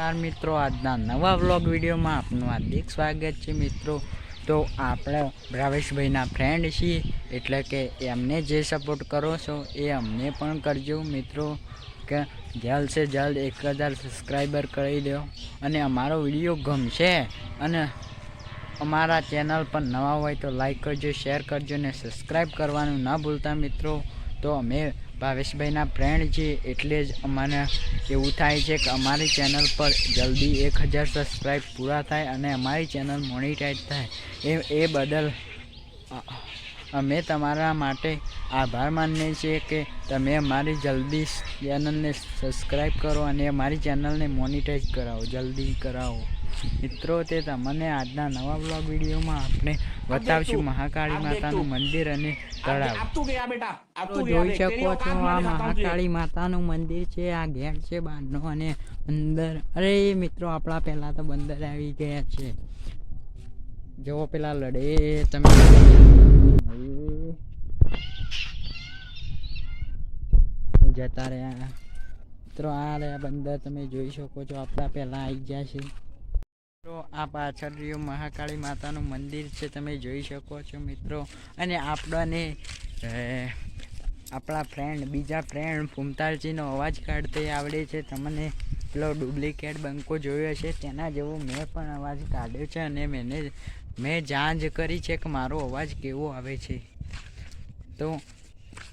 નમસ્કાર મિત્રો, આજના નવા વ્લોગ વિડીયોમાં આપનું હાર્દિક સ્વાગત છે મિત્રો। તો આપણે ભાવેશભાઈના ફ્રેન્ડ છીએ, એટલે કે એમને જે સપોર્ટ કરો છો એ અમને પણ કરજો મિત્રો, કે જલ્દ સે જલ્દ 1000 સબસ્ક્રાઈબર કરી દો। અને અમારો વિડીયો ગમશે અને અમારા ચેનલ પર નવા હોય તો લાઈક કરજો, શેર કરજો ને સબસ્ક્રાઈબ કરવાનું ના ભૂલતા મિત્રો। તો અમે ભાવેશભાઈના ફ્રેન્ડ છીએ એટલે જ અમને એવું થાય છે કે અમારી ચેનલ પર જલ્દી 1000 સબસ્ક્રાઈબ પૂરા થાય અને અમારી ચેનલ મોનિટાઈઝ થાય, એ બદલ અમે તમારા માટે આભાર માનીએ છીએ કે તમે અમારી જલ્દી ચેનલને સબસ્ક્રાઈબ કરો અને અમારી ચેનલને મોનિટાઈઝ કરાવો, જલ્દી કરાવો મિત્રો। તે તમને આજના નવા બ્લોગ વિડીયોમાં આપણે બતાવશું મહાકાળી માતાનું મંદિર અને તળાવ। જોઈ શકો છો આ મહાકાળી માતાનું મંદિર છે, આ ગેટ છે બહારનો અને અંદર, અરે મિત્રો આપણા પહેલા તો બંદર આવી ગયા છે, જો પેલા લડે તમે જતા રહ્યા મિત્રો, આ રહ્યા બંદર તમે જોઈ શકો છો, આપણા પહેલા આવી ગયા છે મિત્રો। આ પાછળ રહ્યું મહાકાળી માતાનું મંદિર છે, તમે જોઈ શકો છો મિત્રો। અને આપણને આપણા ફ્રેન્ડ, બીજા ફ્રેન્ડ ફૂમતાલજીનો અવાજ કાઢતે આવડે છે, તમને પેલો ડુપ્લિકેટ બંકો જોયો છે તેના જેવો મેં પણ અવાજ કાઢ્યો છે અને મેં જાંચ કરી છે કે મારો અવાજ કેવો આવે છે, તો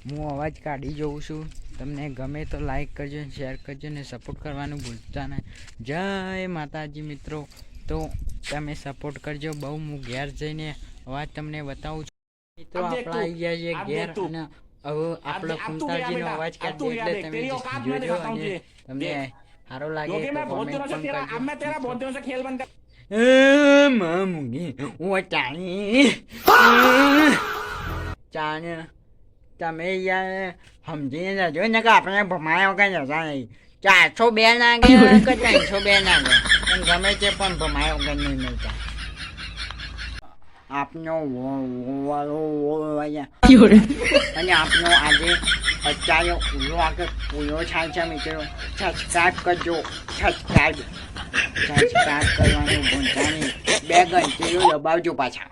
હું અવાજ કાઢી જોઉં છું। તમને ગમે તો લાઈક કરજો, શેર કરજો ને સપોર્ટ કરવાનું ભૂલતા નહીં। જય માતાજી મિત્રો, તો તમે સપોર્ટ કરજો બહુ। હું ઘેર જઈને અવાજ તમને બતાવું છું મિત્રો। આપણા આવી ગયા છે ઘેર અને હવે આપણો ફૂમતાલજીનો અવાજ કાઢી એટલે તમે જોજો અને તમને સારો લાગે તો કોમેન્ટ પણ કરજો। ચાને તમે યાર સમજીને જજો ને કે આપણે ભમાયા વગર જતા નહીં। 402 નાગે કે 302 નાગે પણ ગમે તે પણ ભમાયા વગર નહીં મળતા આપનો અને આપનો આજે અત્યારે પૂરો થાય છે મિત્રો। સબસ્ક્રાઈબ કરજો, સબસ્ક્રાઈબ કરવાનું ભૂલતા નહીં, 2 ઘંટીઓ દબાવજો પાછા।